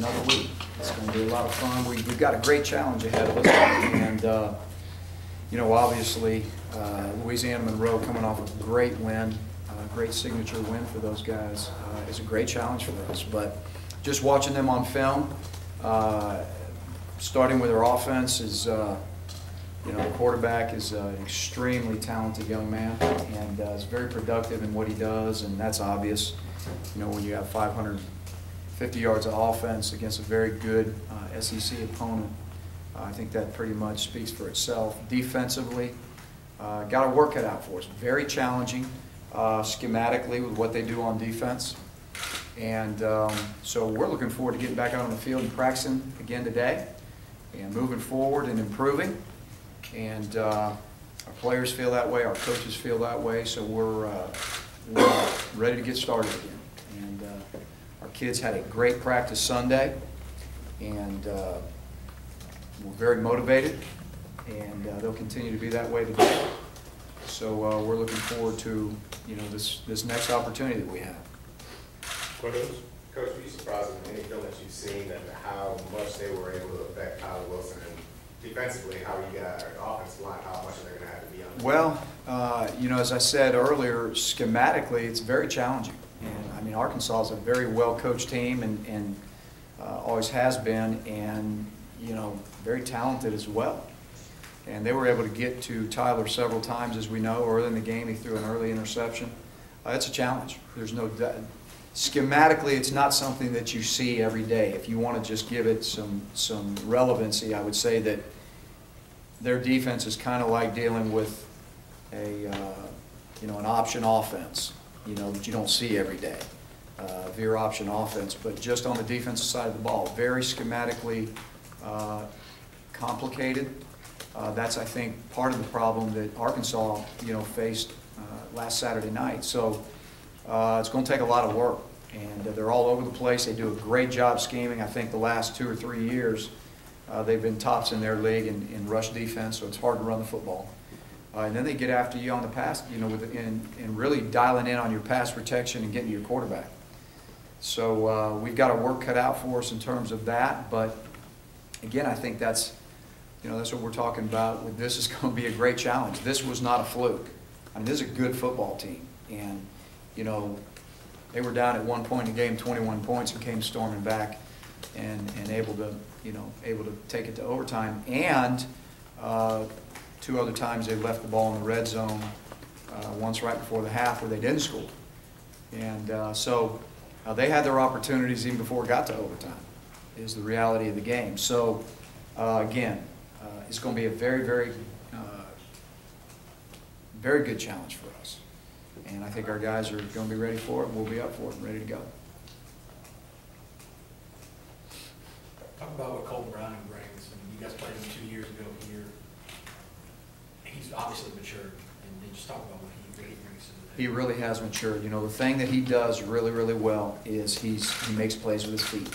another week. It's going to be a lot of fun. We've got a great challenge ahead of us, and you know, obviously, Louisiana Monroe coming off a great win, great signature win for those guys, is a great challenge for us. But just watching them on film, starting with their offense is, you know, the quarterback is an extremely talented young man, and is very productive in what he does, and that's obvious. You know, when you have 550 yards of offense against a very good SEC opponent, I think that pretty much speaks for itself. Defensively, got our work cut out for us. Very challenging schematically with what they do on defense. And so we're looking forward to getting back out on the field and practicing again today and moving forward and improving. And our players feel that way, our coaches feel that way, so we're ready to get started again. And our kids had a great practice Sunday, and we're very motivated, and they'll continue to be that way today. So we're looking forward to, you know, this next opportunity that we have. Coach, were you surprised in any film that you've seen and how much they were able to affect Tyler Wilson, and defensively, how you got an offensive line, how much are they going to have to be on? Well, you know, as I said earlier, schematically, it's very challenging. And I mean, Arkansas is a very well-coached team, and always has been, and you know, very talented as well. And they were able to get to Tyler several times, as we know. Early in the game, he threw an early interception. It's a challenge. There's no doubt. Schematically, it's not something that you see every day. If you want to just give it some relevancy, I would say that their defense is kind of like dealing with a you know, an option offense, you know, that you don't see every day, veer option offense. But just on the defensive side of the ball, very schematically complicated. That's, I think, part of the problem that Arkansas, you know, faced last Saturday night. So it's going to take a lot of work, and they're all over the place. They do a great job scheming. I think the last 2 or 3 years they've been tops in their league in rush defense, so it's hard to run the football. And then they get after you on the pass, you know, and really dialing in on your pass protection and getting to your quarterback. So we've got our work cut out for us in terms of that. But again, I think that's, you know, that's what we're talking about. This is going to be a great challenge. This was not a fluke. I mean, this is a good football team, and you know, they were down at one point in the game, 21 points, and came storming back and able to, you know, able to take it to overtime. And 2 other times they left the ball in the red zone, once right before the half where they didn't score. And so they had their opportunities even before it got to overtime, is the reality of the game. So again, it's going to be a very, very, very good challenge for us. And I think our guys are going to be ready for it, and we'll be up for it and ready to go. Talk about what Colton Browning brings. I mean, you guys played him 2 years ago here. He's obviously matured, and then just talk about what he really brings to the table. He really has matured. You know, the thing that he does really, really well is he makes plays with his feet.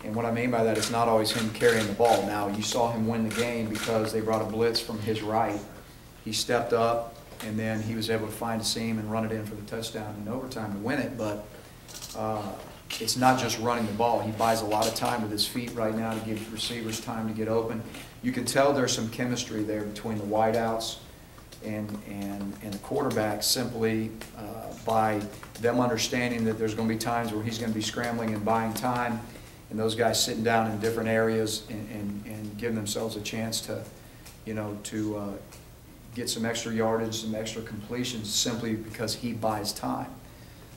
And what I mean by that, it's not always him carrying the ball. Now, you saw him win the game because they brought a blitz from his right. He stepped up, and then he was able to find a seam and run it in for the touchdown in overtime to win it. But it's not just running the ball. He buys a lot of time with his feet right now to give receivers time to get open. You can tell there's some chemistry there between the wideouts and the quarterback, simply by them understanding that there's going to be times where he's going to be scrambling and buying time, and those guys sitting down in different areas and giving themselves a chance to, you know, to get some extra yardage, some extra completions, simply because he buys time.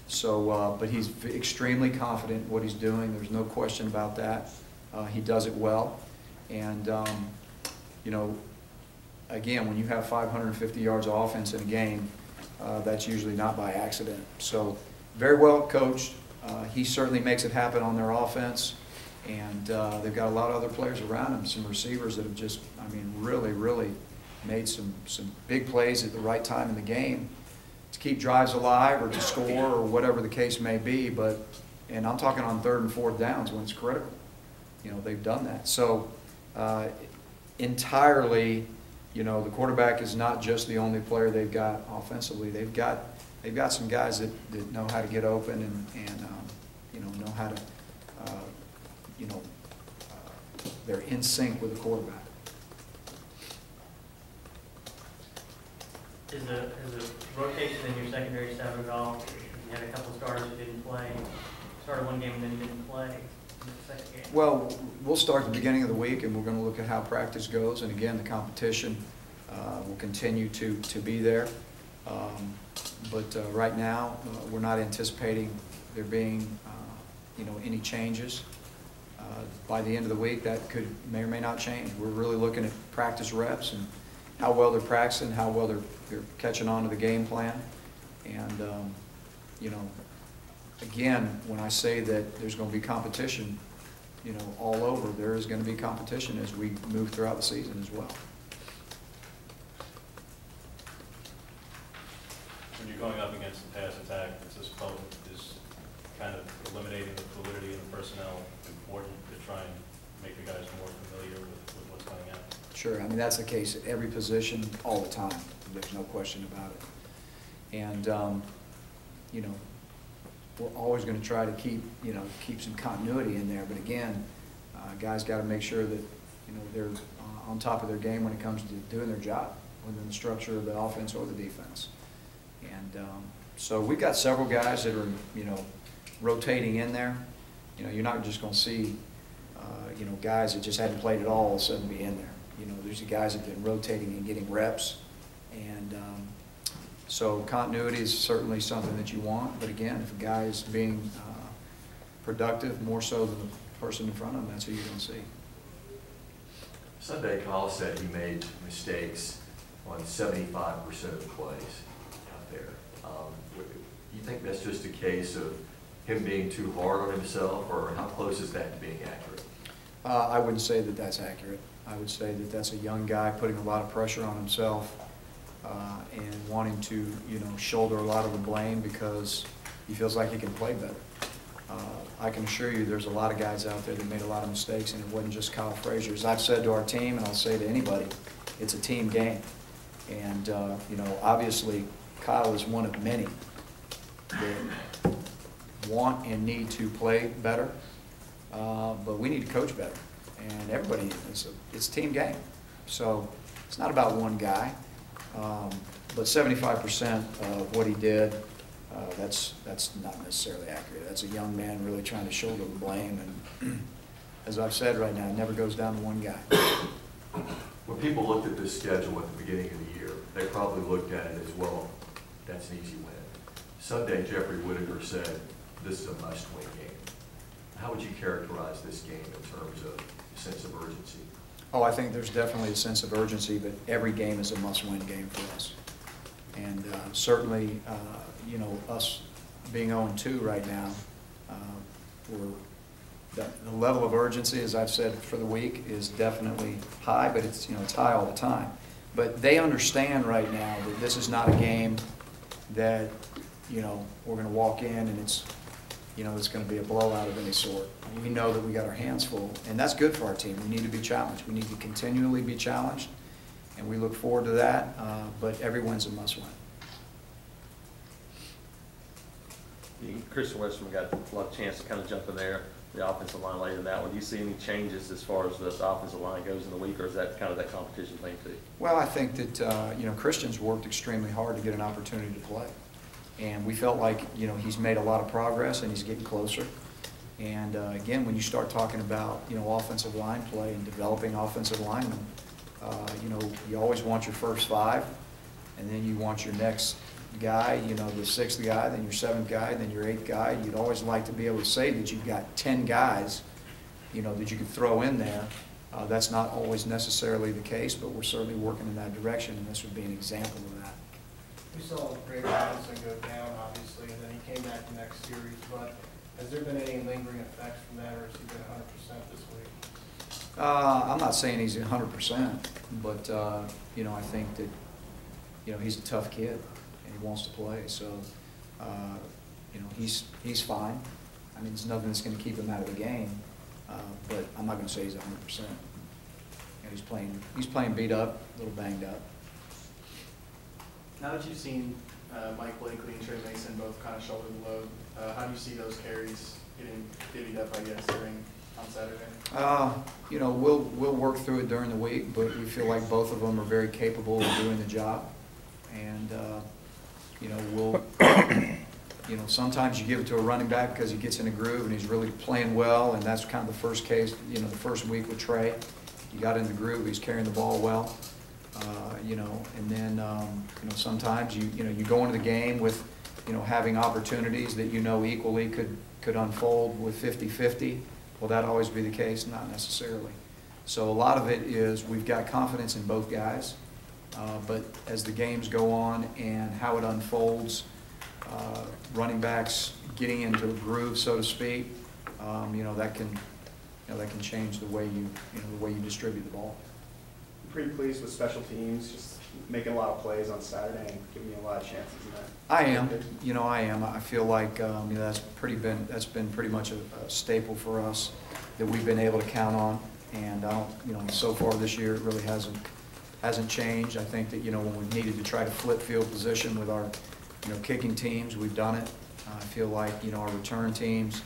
So, but he's extremely confident in what he's doing. There's no question about that. He does it well. And, you know, again, when you have 550 yards of offense in a game, that's usually not by accident. So, very well coached. He certainly makes it happen on their offense. And they've got a lot of other players around him, some receivers that have just, I mean, really, really made some big plays at the right time in the game to keep drives alive or to score or whatever the case may be. But, and I'm talking on 3rd and 4th downs when it's critical. You know, they've done that. So entirely, you know, the quarterback is not just the only player they've got offensively. They've got some guys that know how to get open and you know how to you know, they're in sync with the quarterback. Is the rotation in your secondary staff at all? You had a couple starters who didn't play, started one game and then didn't play in the second game. Well, we'll start at the beginning of the week, and we're going to look at how practice goes. And again, the competition will continue to be there. But right now, we're not anticipating there being, you know, any changes. By the end of the week, that may or may not change. We're really looking at practice reps and how well they're practicing, how well they're catching on to the game plan. And, you know, again, when I say that there's going to be competition, you know, all over, there is going to be competition as we move throughout the season as well. When you're going up against the pass attack, is kind of eliminating the fluidity in the personnel important to try and make the guys more familiar with what's coming out? Sure. I mean, that's the case at every position all the time. There's no question about it. And, you know, we're always going to try to keep some continuity in there. But again, guys got to make sure that, you know, they're on top of their game when it comes to doing their job within the structure of the offense or the defense. And so we've got several guys that are, you know, rotating in there. You know, you're not just going to see, you know, guys that just hadn't played at all of a sudden be in there. You know, there's the guys that have been rotating and getting reps. And so continuity is certainly something that you want. But again, if a guy is being productive more so than the person in front of him, that's who you're going to see. Sunday, Kyle said he made mistakes on 75% of the plays out there. You think that's just a case of him being too hard on himself, or how close is that to being accurate? I wouldn't say that that's accurate. I would say that that's a young guy putting a lot of pressure on himself and wanting to, you know, shoulder a lot of the blame because he feels like he can play better. I can assure you there's a lot of guys out there that made a lot of mistakes, and it wasn't just Kyle Frazier. As I've said to our team, and I'll say to anybody, it's a team game. And, you know, obviously Kyle is one of many that want and need to play better, but we need to coach better. And everybody, it's a team game. So it's not about one guy, but 75% of what he did, that's not necessarily accurate. That's a young man really trying to shoulder the blame. And as I've said right now, it never goes down to one guy. When people looked at this schedule at the beginning of the year, they probably looked at it as, well, that's an easy win. Sunday, Jeffrey Whitaker said, this is a must-win game. How would you characterize this game in terms of sense of urgency? Oh, I think there's definitely a sense of urgency, but every game is a must-win game for us. And certainly, you know, us being 0-2 right now, the level of urgency, as I've said for the week, is definitely high, but it's, you know, it's high all the time. But they understand right now that this is not a game that, you know, we're going to walk in and it's, you know, it's going to be a blowout of any sort. We know that we got our hands full, and that's good for our team. We need to be challenged. We need to continually be challenged, and we look forward to that, but every win's a must-win. Christian Western got a lot of chance to kind of jump in there, the offensive line later in that one. Do you see any changes as far as the offensive line goes in the week, or is that kind of that competition thing too? Well, I think that, you know, Christian's worked extremely hard to get an opportunity to play. And we felt like, you know, he's made a lot of progress and he's getting closer. And again, when you start talking about, you know, offensive line play and developing offensive linemen, you know, you always want your first 5, and then you want your next guy, you know, the 6th guy, then your 7th guy, then your 8th guy. You'd always like to be able to say that you've got 10 guys, you know, that you could throw in there. That's not always necessarily the case, but we're certainly working in that direction, and this would be an example of that. We saw Greg Robinson go down, obviously, and then he came back the next series, but has there been any lingering effects from that, or has he been 100% this week? I'm not saying he's 100%, but, you know, I think that, you know, he's a tough kid, and he wants to play, so, you know, he's fine. I mean, there's nothing that's going to keep him out of the game, but I'm not going to say he's 100%. You know, he's playing beat up, a little banged up. Now that you've seen Mike Blakely and Trey Mason both kind of shoulder the load, how do you see those carries getting divvied up, I guess, during on Saturday? You know, we'll work through it during the week, but we feel like both of them are very capable of doing the job. And, you know, you know, sometimes you give it to a running back because he gets in a groove and he's really playing well, and that's kind of the first case, you know, the first week with Trey. He got in the groove, he's carrying the ball well. You know, and then, you know, sometimes you know, you go into the game with, you know, having opportunities that you know equally could unfold with 50-50. Will that always be the case? Not necessarily. So a lot of it is we've got confidence in both guys, but as the games go on and how it unfolds, running backs getting into a groove, so to speak, you know, that can change the way you distribute the ball. Pretty pleased with special teams, just making a lot of plays on Saturday and giving you a lot of chances in that. I am. You know, I am. I feel like you know, that's been pretty much a staple for us that we've been able to count on. And you know, so far this year it really hasn't changed. I think that, you know, when we've needed to try to flip field position with our, you know, kicking teams, we've done it. I feel like, you know, our return teams,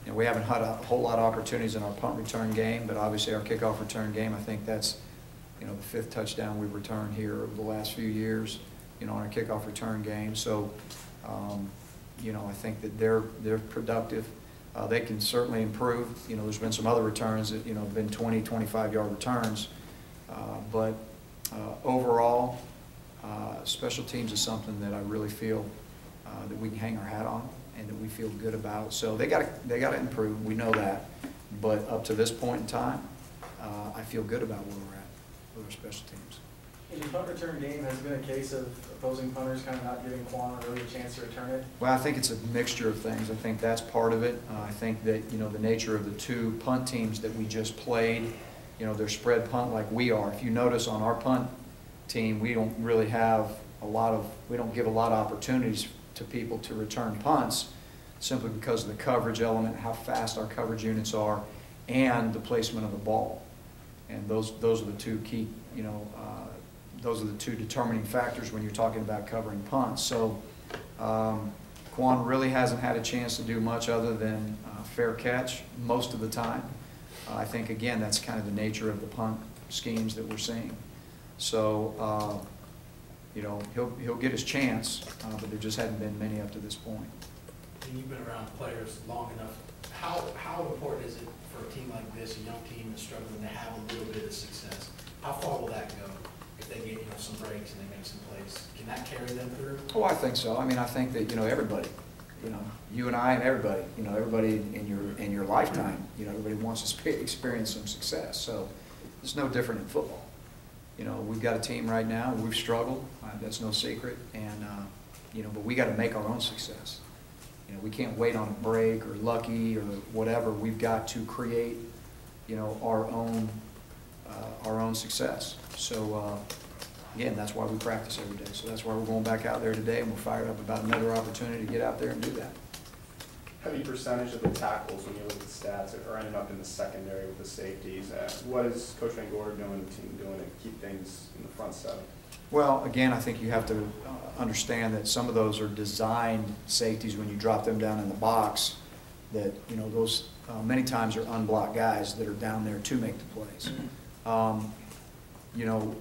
you know, we haven't had a whole lot of opportunities in our punt return game, but obviously our kickoff return game, I think that's, you know, the 5th touchdown we've returned here over the last few years, you know, on our kickoff return game. So, you know, I think that they're productive. They can certainly improve. You know, there's been some other returns that, you know, have been 20, 25-yard returns. But overall, special teams is something that I really feel that we can hang our hat on and that we feel good about. So they got to improve. We know that. But up to this point in time, I feel good about where we're at with our special teams. In the punt return game, has it been a case of opposing punters kind of not giving Quan really a chance to return it? Well, I think it's a mixture of things. I think that's part of it. I think that, you know, the nature of the two punt teams that we just played, you know, they're spread punt like we are. If you notice on our punt team, we don't really have we don't give a lot of opportunities to people to return punts simply because of the coverage element, how fast our coverage units are, and the placement of the ball. And those are the two key, you know, those are the two determining factors when you're talking about covering punts. So Quan really hasn't had a chance to do much other than fair catch most of the time. I think, again, that's kind of the nature of the punt schemes that we're seeing. So, you know, he'll get his chance, but there just hadn't been many up to this point. And you've been around players long enough. How important is it for a team like this, a young team that's struggling, to have a little bit of success? How far will that go if they get, you know, some breaks and they make some plays? Can that carry them through? Oh, I think so. I mean, I think that, you know, everybody, you know, you and I and everybody, you know, everybody in your lifetime, you know, everybody wants to experience some success. So it's no different in football. You know, we've got a team right now. We've struggled. That's no secret. And, you know, but we got to make our own success. You know, we can't wait on a break or lucky or whatever. We've got to create, you know, our own success. So, again, that's why we practice every day. So that's why we're going back out there today, and we're fired up about another opportunity to get out there and do that. Heavy percentage of the tackles, when you look at the stats, are ending up in the secondary with the safeties. What is Coach Van Gorder doing, the team doing to keep things in the front seven? Well, again, I think you have to understand that some of those are designed safeties when you drop them down in the box, that, you know, those many times are unblocked guys that are down there to make the plays. You know,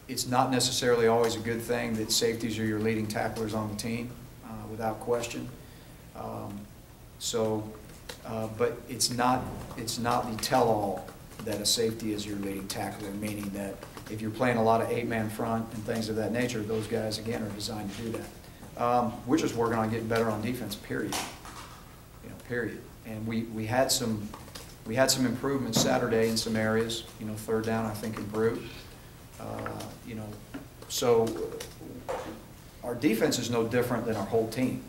it's not necessarily always a good thing that safeties are your leading tacklers on the team, without question. But it's not the tell-all that a safety is your leading tackler, meaning that if you're playing a lot of 8-man front and things of that nature, those guys, again, are designed to do that. We're just working on getting better on defense, period. You know, period. And we had some improvements Saturday in some areas. You know, 3rd down, I think, improved. You know, so our defense is no different than our whole team.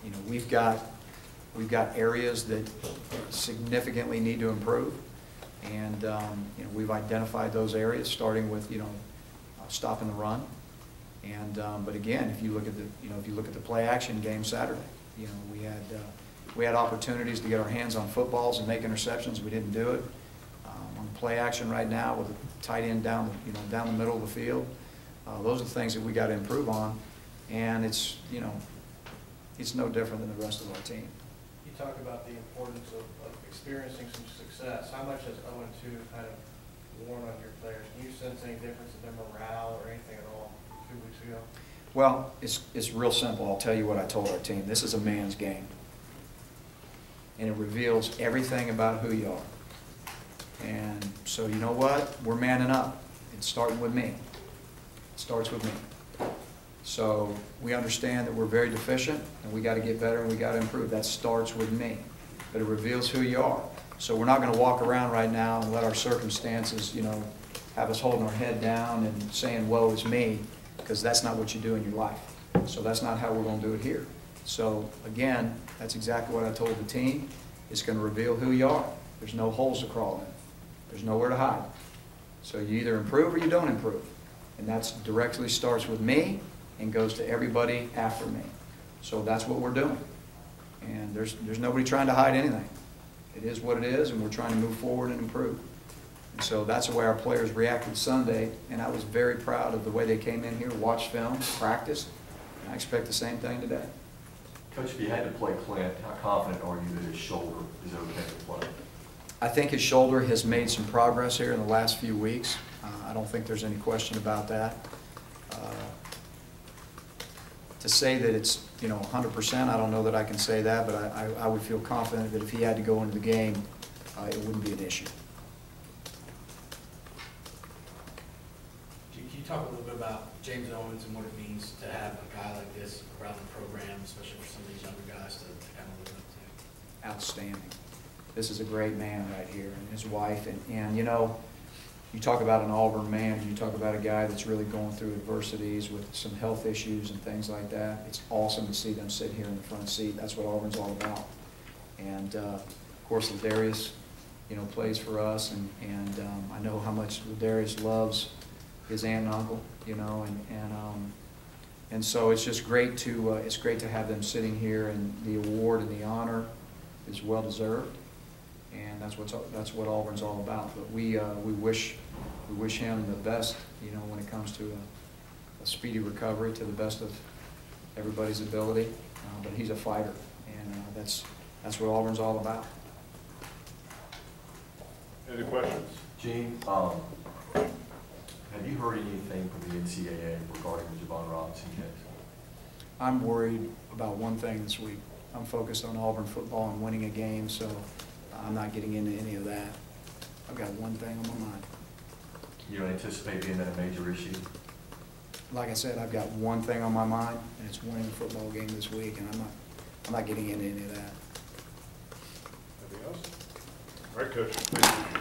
You know, we've got areas that significantly need to improve, and you know, we've identified those areas, starting with, you know, stopping the run. And but again, if you look at the play action game Saturday, you know, we had opportunities to get our hands on footballs and make interceptions. We didn't do it. On play action right now with a tight end down the middle of the field, those are the things that we got to improve on. And it's, you know, it's no different than the rest of our team. You talk about the importance of experiencing some success. How much has 0-2 kind of worn on your players? Can you sense any difference in their morale or anything at all 2 weeks ago? Well, it's real simple. I'll tell you what I told our team. This is a man's game. And it reveals everything about who you are. And so you know what? We're manning up. It's starting with me. It starts with me. So we understand that we're very deficient and we got to get better and we got to improve. That starts with me. But it reveals who you are. So we're not going to walk around right now and let our circumstances, you know, have us holding our head down and saying, woe is me, because that's not what you do in your life. So that's not how we're going to do it here. So again, that's exactly what I told the team. It's going to reveal who you are. There's no holes to crawl in. There's nowhere to hide. So you either improve or you don't improve. And that directly starts with me and goes to everybody after me. So that's what we're doing. And there's nobody trying to hide anything. It is what it is, and we're trying to move forward and improve. And so that's the way our players reacted Sunday, and I was very proud of the way they came in here, watched film, practiced, and I expect the same thing today. Coach, if you had to play Clint, how confident are you that his shoulder is okay to play? I think his shoulder has made some progress here in the last few weeks. I don't think there's any question about that. To say that it's, you know, 100%, I don't know that I can say that, but I would feel confident that if he had to go into the game, it wouldn't be an issue. Can you talk a little bit about James Owens and what it means to have a guy like this around the program, especially for some of these younger guys to kind of look up to? Outstanding. This is a great man right here, and his wife, and you know, you talk about an Auburn man, you talk about a guy that's really going through adversities with some health issues and things like that. It's awesome to see them sit here in the front seat. That's what Auburn's all about. And of course, Ladarius, you know, plays for us, and I know how much Ladarius loves his aunt and uncle, you know, and so it's just great to have them sitting here, and the award and the honor is well deserved. And that's what Auburn's all about. But we wish him the best, you know, when it comes to a speedy recovery to the best of everybody's ability. But he's a fighter, and that's what Auburn's all about. Any questions? Gene, have you heard anything from the NCAA regarding the Javon Robinson case? I'm worried about one thing this week. I'm focused on Auburn football and winning a game, so I'm not getting into any of that. I've got one thing on my mind. You don't anticipate being that a major issue? Like I said, I've got one thing on my mind, and it's winning a football game this week, and I'm not getting into any of that. Anything else? All right, Coach. Thank you.